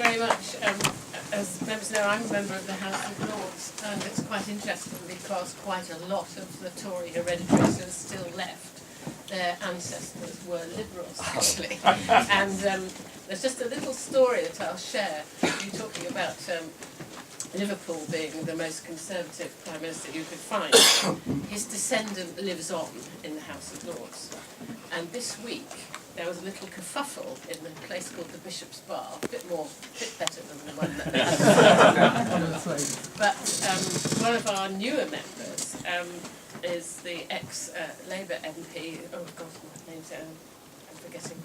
very much. As members know, I'm a member of the House of Lords, and it's quite interesting because quite a lot of the Tory hereditaries who are still left, their ancestors were Liberals, actually. And there's just a little story that I'll share. You talking about Liverpool being the most conservative Prime Minister you could find. His descendant lives on in the House of Lords. And this week, there was a little kerfuffle in a place called the Bishop's Bar, a bit better than the one that But one of our newer members is the ex-Labour MP, oh God, my name's, I'm forgetting,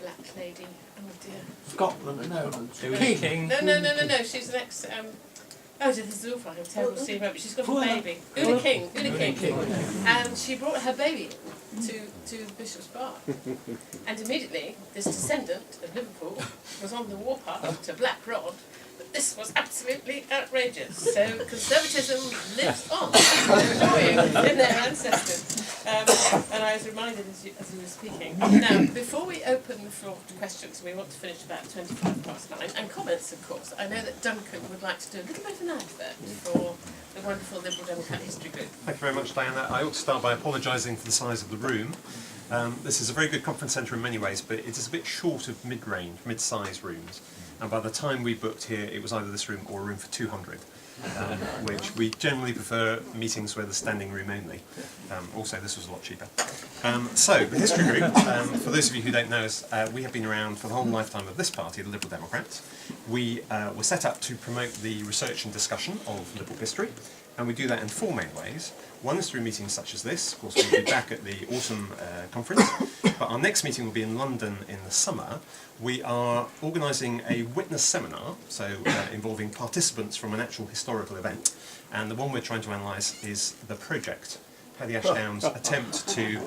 black lady, oh dear. Scotland, no. King. No, she's an ex, oh, this is awful, I have terrible to see her, but she's got a baby. Una King. And she brought her baby to Bishop's Bar. And immediately, this descendant of Liverpool was on the warpath to Black Rod, but this was absolutely outrageous. So conservatism lives on, enjoying in their ancestors. And I was reminded as you were speaking. Now, before we open the floor to questions, we want to finish about 9:25, and comments, of course. I know that Duncan would like to do a little bit of an advert for the wonderful Liberal Democrat History Group. Thank you very much, Diana. I ought to start by apologising for the size of the room. This is a very good conference centre in many ways, but it is a bit short of mid-range, mid-size rooms. And by the time we booked here, it was either this room or a room for 200, which we generally prefer meetings where there's standing room only. Also, this was a lot cheaper. So, the History Group, for those of you who don't know us, we have been around for the whole lifetime of this party, the Liberal Democrats. We were set up to promote the research and discussion of Liberal history, and we do that in four main ways. One is through meetings such as this. Of course, we'll be back at the autumn conference, but our next meeting will be in London in the summer. We are organising a witness seminar, so involving participants from an actual historical event, and the one we're trying to analyse is the project. Paddy Ashdown's attempt to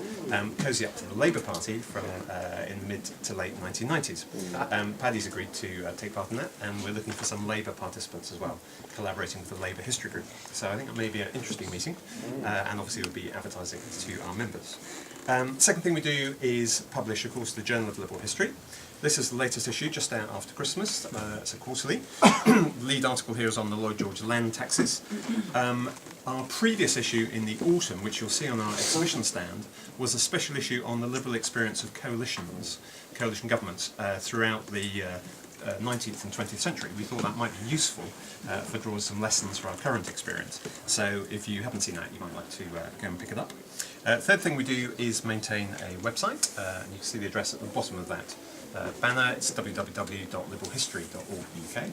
cosy up to the Labour Party from in the mid to late 1990s. Paddy's agreed to take part in that, and we're looking for some Labour participants as well, collaborating with the Labour History Group. So I think it may be an interesting meeting, and obviously we'll be advertising to our members. Second thing we do is publish, of course, the Journal of Liberal History. This is the latest issue, just out after Christmas. It's a quarterly. The lead article here is on the Lloyd George land taxes. Our previous issue in the autumn, which you'll see on our exhibition stand, was a special issue on the Liberal experience of coalition governments throughout the 19th and 20th century. We thought that might be useful for drawing some lessons for our current experience. So if you haven't seen that, you might like to go and pick it up. Third thing we do is maintain a website, and you can see the address at the bottom of that banner. It's www.liberalhistory.org.uk.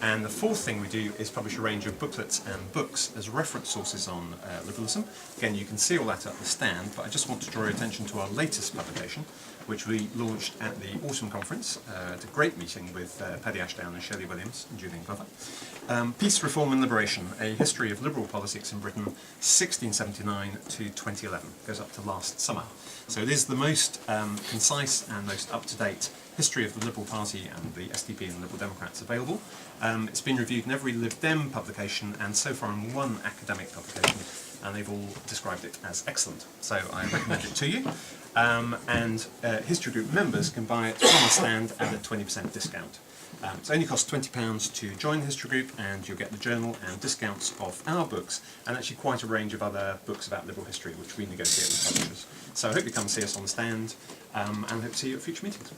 And the fourth thing we do is publish a range of booklets and books as reference sources on liberalism. Again, you can see all that at the stand, but I just want to draw your attention to our latest publication, which we launched at the autumn conference. It's a great meeting with Paddy Ashdown and Shelley Williams and Julian Glover. Peace, Reform and Liberation, a history of liberal politics in Britain, 1679 to 2011. Goes up to last summer. So it is the most concise and most up-to-date history of the Liberal Party and the SDP and the Liberal Democrats available. It's been reviewed in every Lib Dem publication and so far in one academic publication, and they've all described it as excellent. So I recommend it to you. And History Group members can buy it from the stand at a 20% discount. It only costs £20 to join the History Group, and you'll get the journal and discounts of our books, and actually quite a range of other books about liberal history, which we negotiate with publishers. So I hope you come and see us on the stand, and hope to see you at future meetings.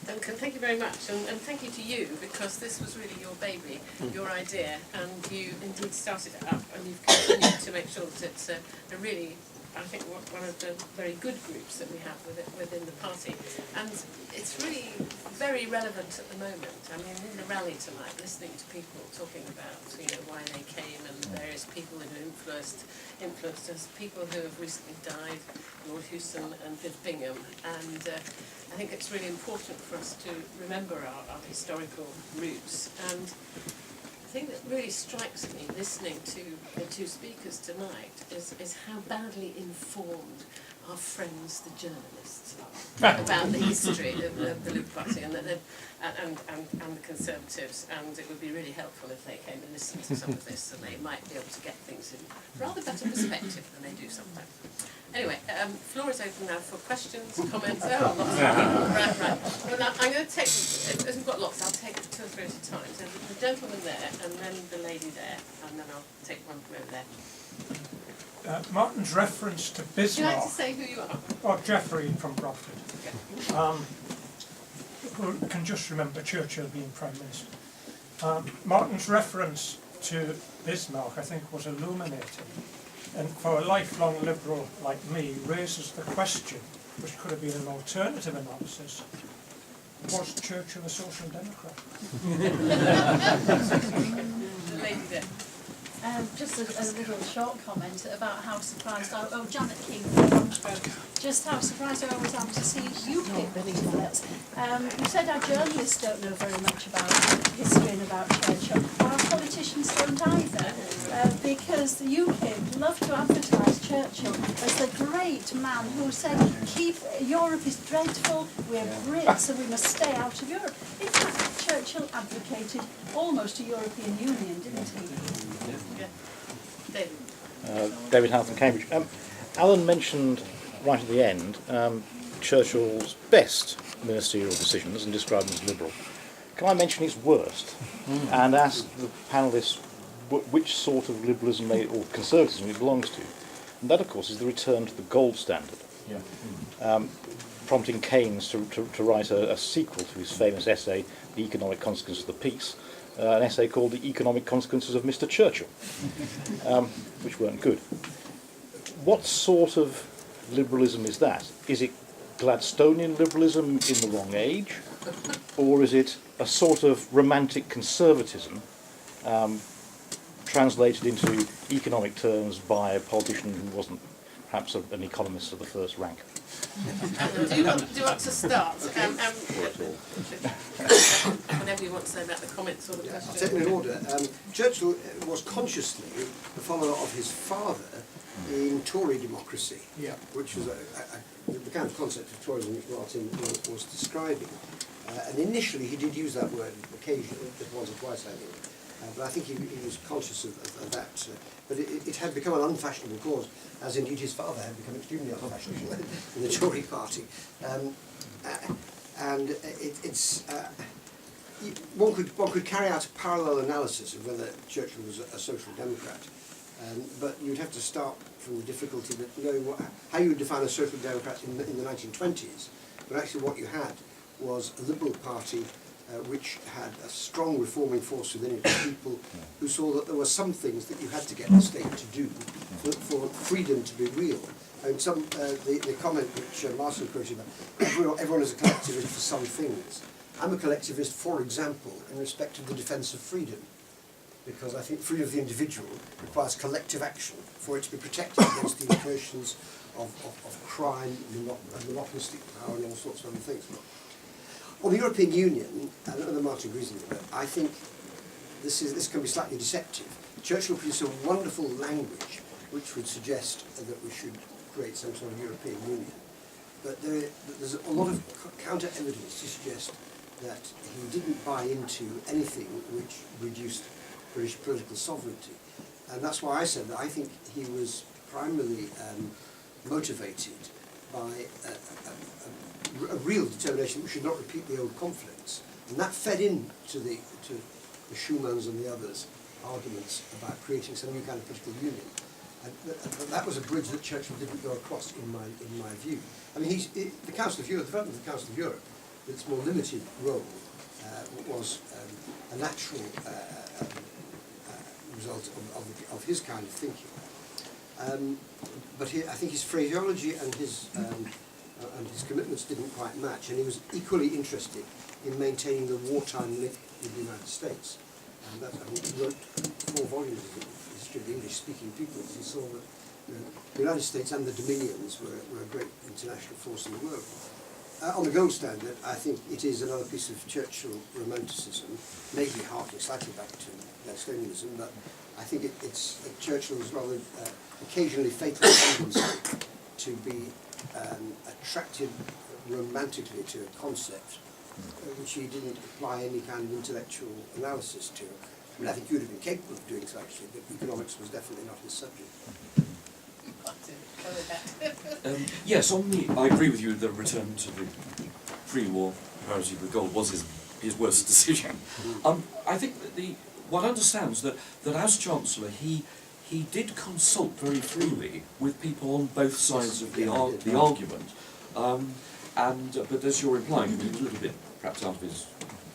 Duncan, thank you very much, and thank you to you, because this was really your baby, your idea, and you indeed started it up, and you've continued to make sure that it's a really, I think, one of the very good groups that we have within the party. And it's really very relevant at the moment. I mean, in the rally tonight, listening to people talking about, why they came and various people who influenced us, people who have recently died, Lord Houston and Viv Bingham. And I think it's really important for us to remember our historical roots. And the thing that really strikes me listening to the two speakers tonight is how badly informed our friends, the journalists, are about the history of the Liberal Party, and that and the Conservatives, and it would be really helpful if they came and listened to some of this, and they might be able to get things in rather better perspective than they do sometimes. Anyway, floor is open now for questions, comments. Oh, lots of people. Right. Well, now, I'm going to take, as we've got lots, I'll take 2 or 3 at a time. So the gentleman there, and then the lady there, and then I'll take one from over there. Martin's reference to Bismarck. Would you like to say who you are? Oh, Geoffrey from Bradford. Okay. Who can just remember Churchill being Prime Minister. Martin's reference to Bismarck, I think, was illuminating. And for a lifelong liberal like me, raises the question, which could have been an alternative analysis, was Churchill a social democrat? The lady there. Just a little short comment about how surprised I Janet King, just how surprised I always am to see UKIP leaflets. You said our journalists don't know very much about history and about Churchill. Our politicians don't either, because the UKIP love to advertise Churchill as the great man who said, Europe is dreadful, we're Brits and we must stay out of Europe. In fact, Churchill advocated almost a European Union, didn't he? Yeah. David. David Howe from Cambridge. Alan mentioned right at the end Churchill's best ministerial decisions and described them as liberal. Can I mention his worst and ask the panellists which sort of liberalism or conservatism it belongs to? And that, of course, is the return to the gold standard, prompting Keynes to write a sequel to his famous essay, The Economic Consequences of the Peace, an essay called The Economic Consequences of Mr. Churchill, which weren't good. What sort of liberalism is that? Is it Gladstonian liberalism in the wrong age, or is it a sort of romantic conservatism translated into economic terms by a politician who wasn't perhaps an economist of the first rank? Do you want to start? Whatever you want to say about the comments or the questions. I'll take them in order. Churchill was consciously the follower of his father in Tory democracy, which was the kind of concept of Toryism which Martin was describing. And initially he did use that word occasionally, just once or twice I think. But I think he was conscious of that. But it had become an unfashionable cause, as indeed his father had become extremely unfashionable in the Tory party. One could carry out a parallel analysis of whether Churchill was a social democrat, but you'd have to start from the difficulty that knowing how you would define a social democrat in the 1920s. But actually, what you had was a Liberal Party which had a strong reforming force within it, people who saw that there were some things that you had to get the state to do for freedom to be real. And the comment which Martin quoted about, everyone is a collectivist for some things. I'm a collectivist, for example, in respect of the defence of freedom, because I think freedom of the individual requires collective action for it to be protected against the incursions of crime, monopolistic power and all sorts of other things. On the European Union, and Martin agrees with me, but I think this can be slightly deceptive. Churchill produced a wonderful language which would suggest that we should create some sort of European Union. But there's a lot of counter-evidence to suggest that he didn't buy into anything which reduced British political sovereignty. And that's why I said that I think he was primarily motivated by a real determination that we should not repeat the old conflicts. And that fed into the Schumann's and the others' arguments about creating some new kind of political union. And that was a bridge that Churchill didn't go across, in my view. I mean, the Council of Europe, the development of the Council of Europe, its more limited role, was a natural result of his kind of thinking. But I think his phraseology and his commitments didn't quite match, and he was equally interested in maintaining the wartime link with the United States. And that, he wrote 4 volumes of the history of the English-speaking peoples. He saw that the United States and the Dominions were a great international force in the world. On the gold standard, I think it is another piece of Churchill romanticism, maybe harking slightly back to Gladstonianism, but I think it's Churchill's rather occasionally fatal tendency to be attracted romantically to a concept which he didn't apply any kind of intellectual analysis to. I mean, I think you would have been capable of doing so actually, but economics was definitely not his subject. Yes, I agree with you. The return to the pre-war parity with gold was his worst decision. I think that one understands that as Chancellor he did consult very freely with people on both sides of the argument, but as you're implying, he was a little bit perhaps out of his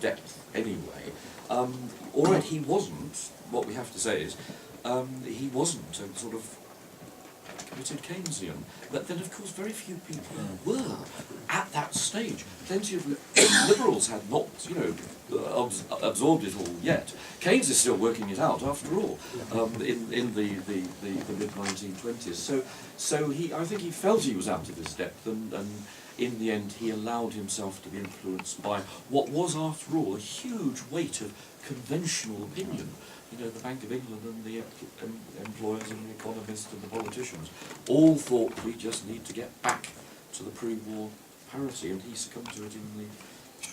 depth anyway. All right, he wasn't. What we have to say is he wasn't a sort of committed Keynesian, but then of course very few people were at that stage. Plenty of liberals had not, absorbed it all yet. Keynes is still working it out after all, in the mid-1920s. So I think he felt he was out of his depth, and in the end he allowed himself to be influenced by what was after all a huge weight of conventional opinion. The Bank of England and the employers and the economists and the politicians all thought we just need to get back to the pre-war parity, and he succumbed to it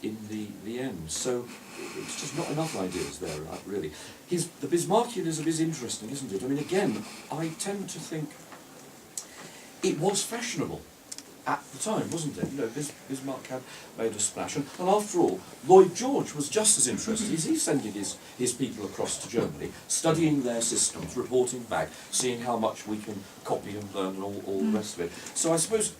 in the end. So it's just not enough ideas there, really. The Bismarckianism is interesting, isn't it? I mean, again, I tend to think it was fashionable at the time, wasn't it? Bismarck had made a splash, and after all, Lloyd George was just as interested. He's sending his people across to Germany, studying their systems, reporting back, seeing how much we can copy and learn, and all the rest of it. So I suppose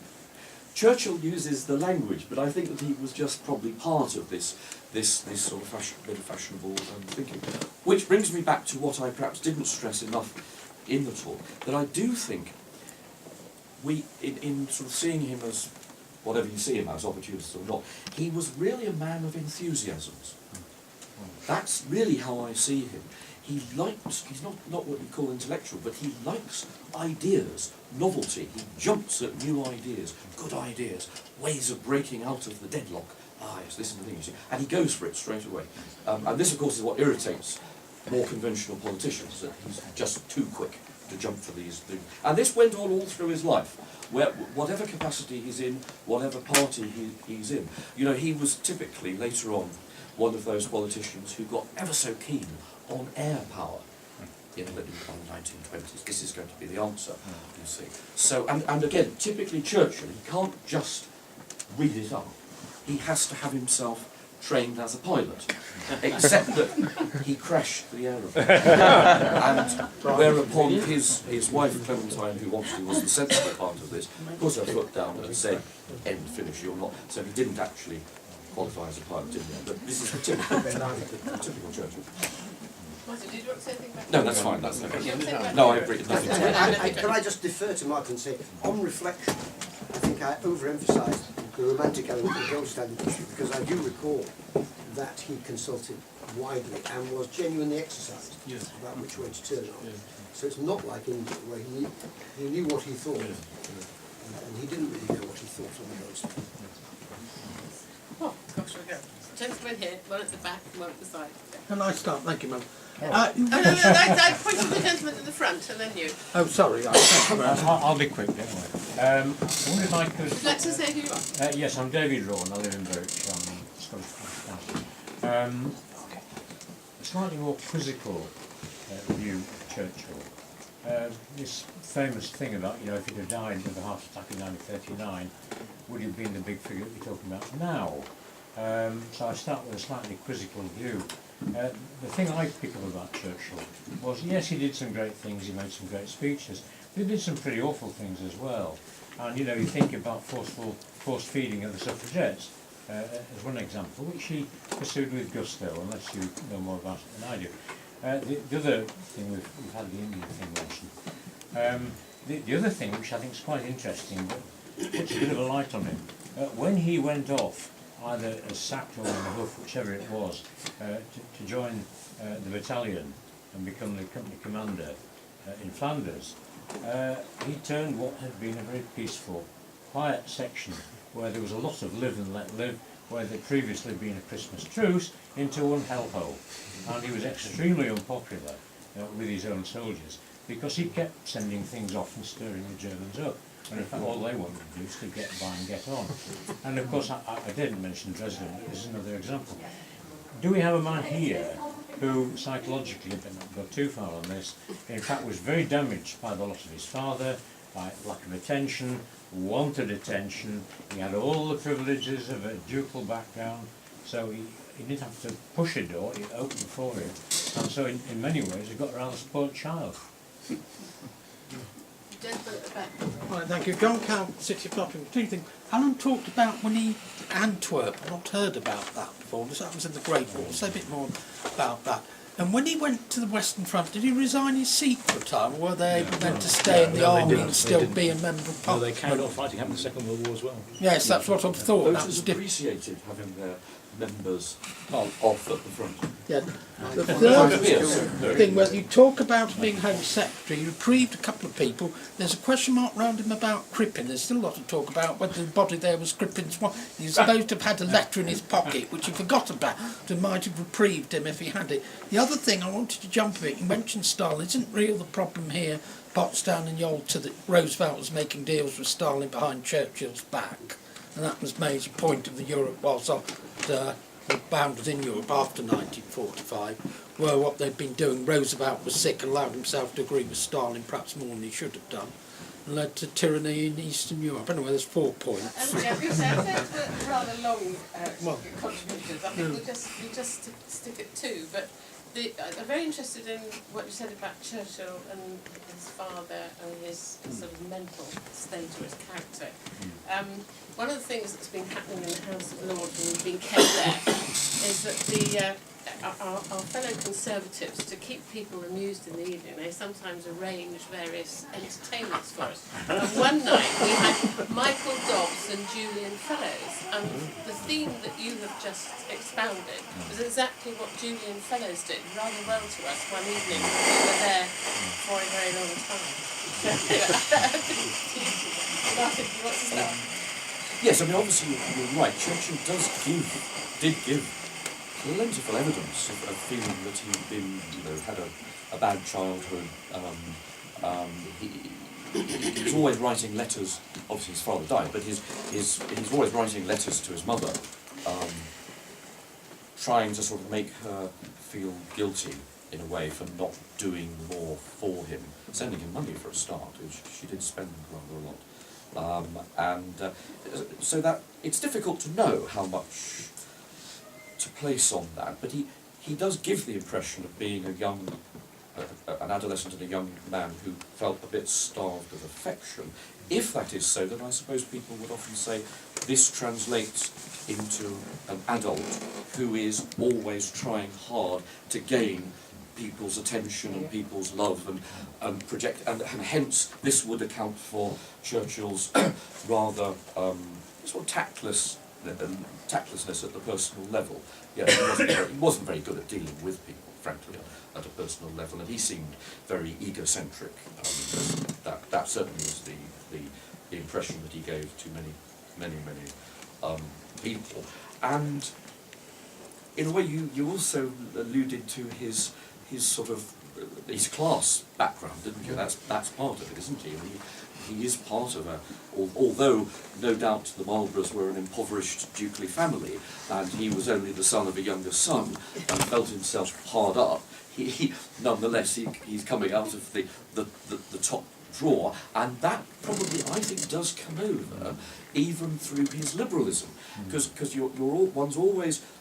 Churchill uses the language, but I think that he was just probably part of this sort of bit of fashionable thinking. Which brings me back to what I perhaps didn't stress enough in the talk, that I do think in sort of seeing him as whatever you see him as, opportunist or not, he was really a man of enthusiasms. That's really how I see him. He's not what we call intellectual, but he likes ideas, novelty. He jumps at new ideas, good ideas, ways of breaking out of the deadlock. Yes, this is the thing, you see. And he goes for it straight away. And this, of course, is what irritates more conventional politicians, that he's just too quick to jump for these things. And this went on all through his life, where whatever capacity he's in, whatever party he's in. He was typically, later on, one of those politicians who got ever so keen on air power in the 1920s. This is going to be the answer, you see. So, and again, typically Churchill, he can't just read it up. He has to have himself trained as a pilot, except that he crashed the aeroplane. And whereupon his wife Clementine, who obviously was the sensible part of this, put her foot down and said, end, finish, you're not. So he didn't actually qualify as a pilot, did he? But this is the typical Churchill. Martin, did you want to say anything back? No, that's fine, that's okay. No, I agree. Can I just defer to Mark and say, on reflection, I think I overemphasised the romantic element of the gold standard issue, because I do recall that he consulted widely and was genuinely exercised about which way to turn on. So it's not like India, where he knew what he thought, and he didn't really know what he thought on the gold standard. Oh, gosh, we'll go. Gentleman here, one at the back, one at the side. Can I start? Thank you, ma'am. No, I pointed to the gentleman in the front and then you. Oh, sorry. I'll be quick, don't worry. I wonder if I could... Let's just say who you are. Yes, I'm David Rawn, I live in Birch, I'm Scottish County. A slightly more quizzical view of Churchill. This famous thing about, if he'd have died of a heart attack in 1939, would he have been the big figure that we're talking about now? So I start with a slightly quizzical view. The thing I pick up about Churchill was, yes, he did some great things, he made some great speeches, but he did some pretty awful things as well. And you think about forced feeding of the suffragettes as one example, which he pursued with gusto, unless you know more about it than I do. The other thing, we've had the Indian thing mentioned. The other thing, which I think is quite interesting, but puts a bit of a light on him, when he went off, either as sacked or in the hoof, whichever it was, to join the battalion and become the company commander in Flanders, he turned what had been a very peaceful, quiet section where there was a lot of live and let live, where there'd previously been a Christmas truce, into one hellhole. And he was extremely unpopular with his own soldiers, because he kept sending things off and stirring the Germans up. And in fact, all they wanted to do is to get by and get on. And of course, I didn't mention Dresden, but this is another example. Do we have a man here who psychologically, but not go too far on this, in fact was very damaged by the loss of his father, by lack of attention, wanted attention, he had all the privileges of a ducal background, so he didn't have to push a door, it opened for him. And so in many ways he got a rather spoiled child. Right, thank you. John Count, City of Nottingham. Two things. Alan talked about when he Antwerp. I've not heard about that before. That was in the Great War. Say a bit more about that. And when he went to the Western Front, did he resign his seat for a time, or were they able then to stay in the army and still be a member of No, they Parliament? carried on fighting, happened in the Second World War as well. Yes, that's what I thought. That Voters was different. appreciated having their members off at the front. Yeah. The third thing, where you talk about being Home Secretary, you reprieved a couple of people. There's a question mark round him about Crippen. There's still a lot of talk about whether the body there was Crippen's wife. He's supposed to have had a letter in his pocket, which he forgot about, so might have reprieved him if he had it. The other thing I wanted to jump a bit, you mentioned Stalin. Isn't real the problem here, Potsdam and Yalta, that Roosevelt was making deals with Stalin behind Churchill's back? And that was made a point of the Europe whilst the boundaries in Europe after 1945 were what they'd been doing. Roosevelt was sick and allowed himself to agree with Stalin perhaps more than he should have done, and led to tyranny in Eastern Europe. Anyway, there's 4 points. Yeah, because those were rather long contributions. I think we'll just stick at 2. But I'm very interested in what you said about Churchill and his father and his sort of mental state or his character. One of the things that's been happening in the House of Lords when we've been kept there is that our fellow Conservatives, to keep people amused in the evening, they sometimes arrange various entertainments for us. And one night we had Michael Dobbs and Julian Fellows, and the theme that you have just expounded was exactly what Julian Fellows did rather well to us one evening when we were there for a very long time. Martin, do you want to start? Yes, I mean obviously you're right. Churchill did give plentiful evidence of feeling that he'd been, had a bad childhood. He was always writing letters. Obviously, his father died, but he's always writing letters to his mother, trying to sort of make her feel guilty in a way for not doing more for him, sending him money for a start, which she did spend rather a lot. So that it's difficult to know how much to place on that, but he does give the impression of being an adolescent and a young man who felt a bit starved of affection. If that is so, then I suppose people would often say this translates into an adult who is always trying hard to gain people's attention and people's love and project, and hence this would account for Churchill's rather sort of tactlessness at the personal level. Yeah, he wasn't very good at dealing with people, frankly, at a personal level, and he seemed very egocentric. That certainly is the impression that he gave to many people. And in a way, you also alluded to his sort of his class background, didn't you? That's part of it, isn't he? He is part of although no doubt the Marlboroughs were an impoverished ducal family, and he was only the son of a younger son and felt himself hard up, nonetheless he's coming out of the top drawer, and that probably, I think, does come over even through his liberalism, because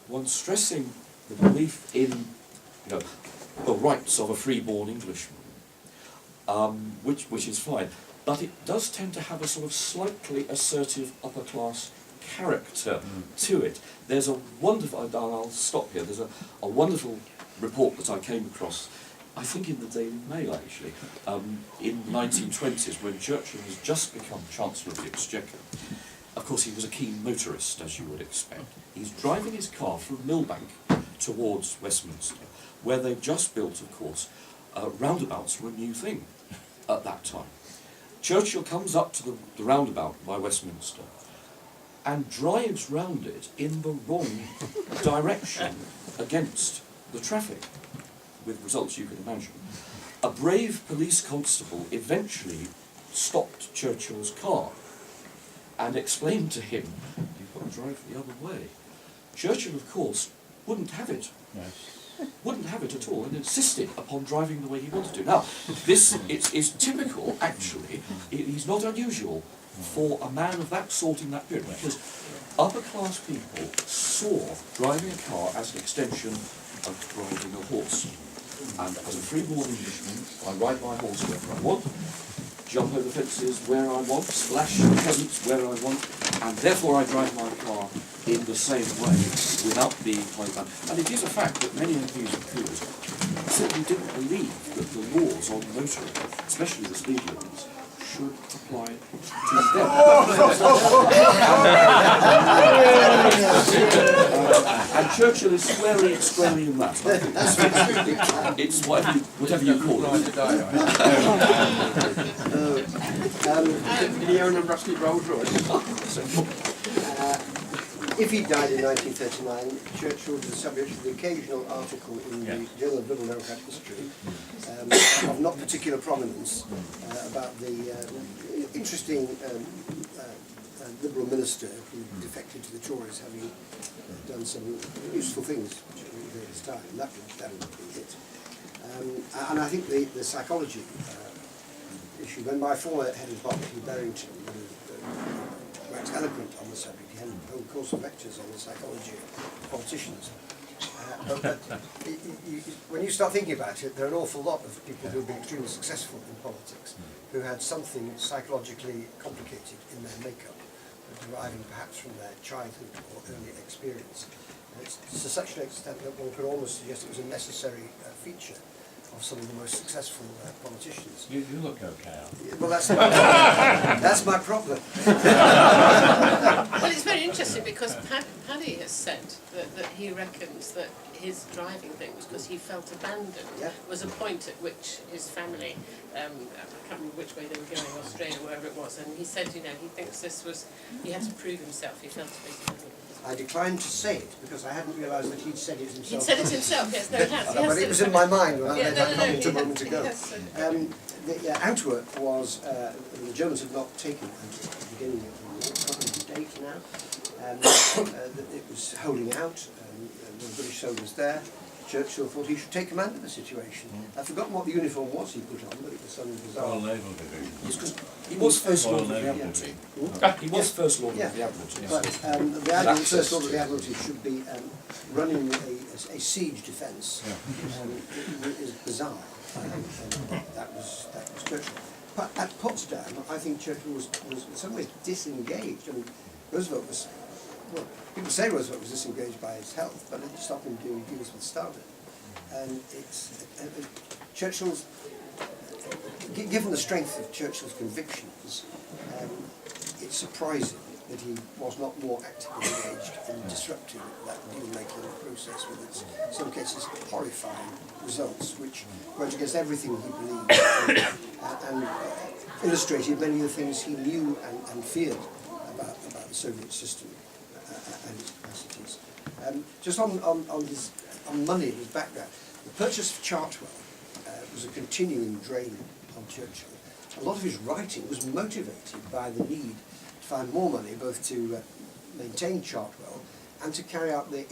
one's stressing the belief in the rights of a free-born Englishman, which is fine. But it does tend to have a sort of slightly assertive upper-class character to it. There's a wonderful, and I'll stop here, there's a wonderful report that I came across, I think in the Daily Mail actually, in the 1920s when Churchill has just become Chancellor of the Exchequer. Of course he was a keen motorist, as you would expect. He's driving his car from Millbank towards Westminster, where they've just built, of course, roundabouts were a new thing at that time. Churchill comes up to the roundabout by Westminster and drives round it in the wrong direction against the traffic, with results you can imagine. A brave police constable eventually stopped Churchill's car and explained to him, "You've got to drive the other way." Churchill, of course, wouldn't have it. Wouldn't have it at all, and insisted upon driving the way he wanted to. Now, this is typical, actually. He's not unusual for a man of that sort in that period, because upper-class people saw driving a car as an extension of riding a horse. And as a free-born Englishman, I ride my horse wherever I want, jump over fences where I want, splash peasants where I want, and therefore I drive my car in the same way without being tied down. And it is a fact that many MPs and peers simply didn't believe that the laws on motoring, especially the speed limits, should apply to them. And Churchill is squarely in that. It's whatever you call it. Did he own a rusty Rolls Royce? If he died in 1939, Churchill was the subject of the occasional article in the Journal of Liberal Democrat History of not particular prominence about the interesting Liberal minister who defected to the Tories, having done some useful things during his time. That would be it. And I think the psychology issue, when my former head of department, Barrington, wax eloquent on the subject. He had a whole course of lectures on the psychology of politicians. But when you start thinking about it, there are an awful lot of people who have been extremely successful in politics who had something psychologically complicated in their makeup, deriving perhaps from their childhood or early experience. And it's to such an extent that one could almost suggest it was a necessary feature of some of the most successful politicians. You look okay. Well, that's my problem. Well, it's very interesting because Paddy has said that he reckons that his driving thing was because he felt abandoned. Yeah. Was a point at which his family, I can't remember which way they were going, Australia, wherever it was, and he said, he thinks this was, he had to prove himself, he felt a bit abandoned. I declined to say it because I hadn't realised that he'd said it himself. He'd said it himself, yes, no, he has. But it was in my mind when I made that comment a he moment ago. has. Antwerp was, the Germans had not taken Antwerp at the beginning of the war, it's not the date now. It was holding out, there were British soldiers there. Churchill thought he should take command of the situation. I've forgotten what the uniform was he put on, but it was something bizarre. Royal Naval Division. He was First Lord of the Royal Naval Admiralty. Division. He was First Lord of the Admiralty. But the Admiral, First Lord of the Admiralty should be running a siege defence. Is bizarre. That was Churchill. But at Potsdam, I think Churchill was in some ways disengaged. I mean, Roosevelt was, well, people say Roosevelt was disengaged by his health, but it didn't stop him doing deals with Stalin. And it's Churchill's, given the strength of Churchill's convictions, it's surprising that he was not more actively engaged in disrupting that deal-making process with its, in some cases, horrifying results, which went against everything he believed and illustrated many of the things he knew and feared about the Soviet system and its capacities. Just on money, his background, the purchase of Chartwell was a continuing drain on Churchill. A lot of his writing was motivated by the need to find more money, both to maintain Chartwell and to carry out the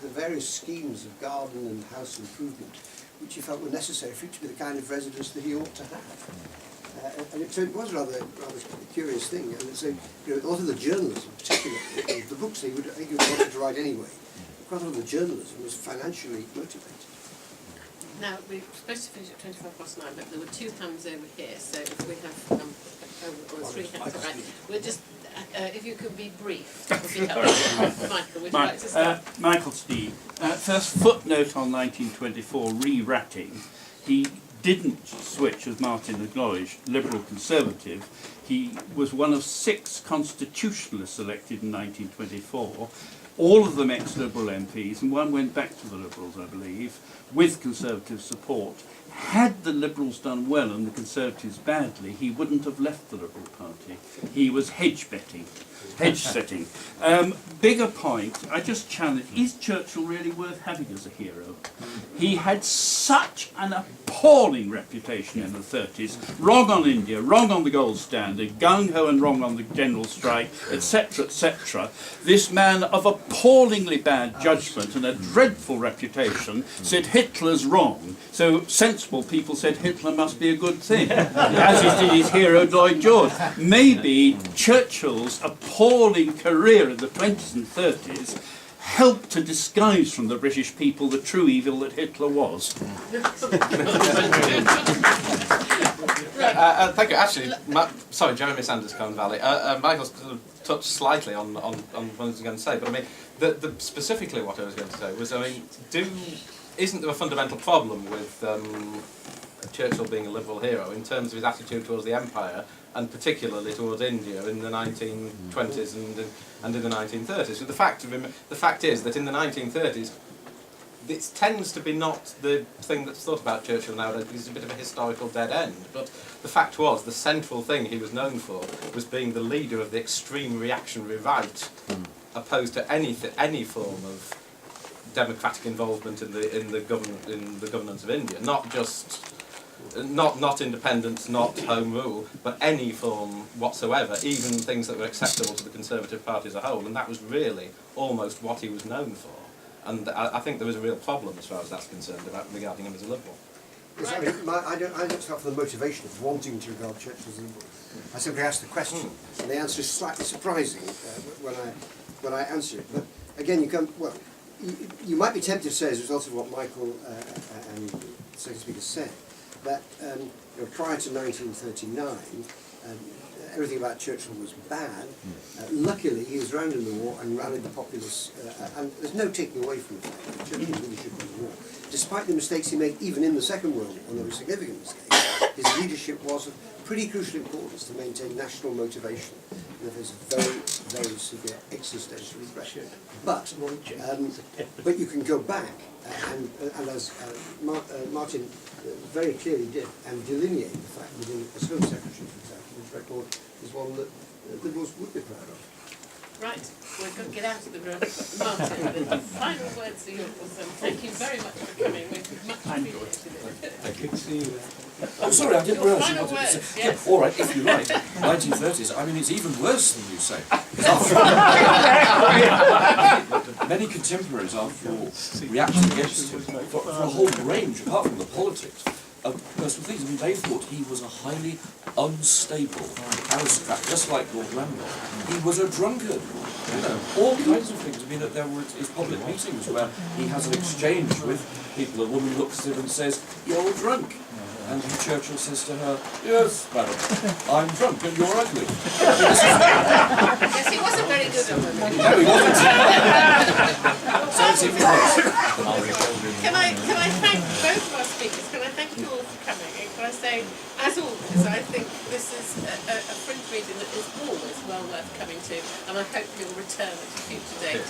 various schemes of garden and house improvement, which he felt were necessary for it to be the kind of residence that he ought to have. And it was a rather curious thing. And so, a lot of the journalism, particularly the books he would wanted to write anyway, quite a lot of the journalism was financially motivated. Now, we're supposed to finish at 9:25, but there were two hands over here, so if we have, or three hands, right, we'll just, if you could be brief, that would be helpful. Michael, would you like to start? Michael Steed. First footnote on 1924 re-ratting. He didn't switch, as Martin acknowledged, Liberal Conservative. He was one of 6 constitutionalists elected in 1924. All of them ex-Liberal MPs, and one went back to the Liberals, I believe, with Conservative support. had the Liberals done well and the Conservatives badly, he wouldn't have left the Liberal Party. He was hedge setting. Bigger point, I just challenge, is Churchill really worth having as a hero? He had such an appalling reputation in the 30s, wrong on India, wrong on the gold standard, gung-ho and wrong on the general strike, etc., etc. This man of appallingly bad judgment and a dreadful reputation said Hitler's wrong, so sensible people said Hitler must be a good thing, as did his hero Lloyd George. Maybe Churchill's appalling career in the 20s and 30s helped to disguise from the British people the true evil that Hitler was. Thank you. Actually, sorry, Jeremy Sanders, Coen Valley. Michael sort of touched slightly on what I was going to say, but I mean, specifically what I was going to say was, I mean, isn't there a fundamental problem with Churchill being a Liberal hero in terms of his attitude towards the Empire, and particularly towards India in the 1920s and in the 1930s? So the fact is that in the 1930s, it tends to be not the thing that's thought about Churchill nowadays because he's a bit of a historical dead end. But the fact was, the central thing he was known for was being the leader of the extreme reactionary right, opposed to any form of democratic involvement in the governance of India. Not just not independence, not home rule, but any form whatsoever, even things that were acceptable to the Conservative Party as a whole, and that was really almost what he was known for. And I think there was a real problem as far as that's concerned about regarding him as a Liberal. Yes, I mean, I don't start from the motivation of wanting to regard Churchill as a Liberal. I simply ask the question, and the answer is slightly surprising when I answer it. But again, you might be tempted to say, as a result of what Michael and the second speaker said, that prior to 1939, everything about Churchill was bad. Luckily, he was around in the war and rallied the populace, and there's no taking away from the fact that Churchill really should win the war. Despite the mistakes he made even in the Second World War, and there were significant mistakes, his leadership was of pretty crucial importance to maintain national motivation in the face of very, very severe existential threat. But you can go back, and as Martin very clearly did, and delineate the fact that as Home Secretary, for example, his record is one that Liberals would be proud of. Right, we're going to get out of the room. Martin, the final words are yours, and thank you very much for coming. We've much appreciated it. Thank you. Oh, sorry, I didn't realise you wanted to say. Yes. Yeah, all right, if you like. 1930s. I mean, it's even worse than you say. Many contemporaries, after all, reacted against him for a whole range, apart from the politics, of personal things. I mean, they thought he was a highly unstable aristocrat, just like Lord Lambeth. He was a drunkard. All kinds of things. I mean, there were his public meetings where he has an exchange with people. A woman looks at him and says, "You're drunk." And Churchill says to her, "Yes, madam, I'm drunk and you're ugly." Yes, he wasn't very good at women. No, he wasn't. So it's even worse. Can I thank both of our speakers? Can I thank you all for coming? And can I say, as always, I think this is a fringe reading that is always well worth coming to, and I hope you'll return at a future date.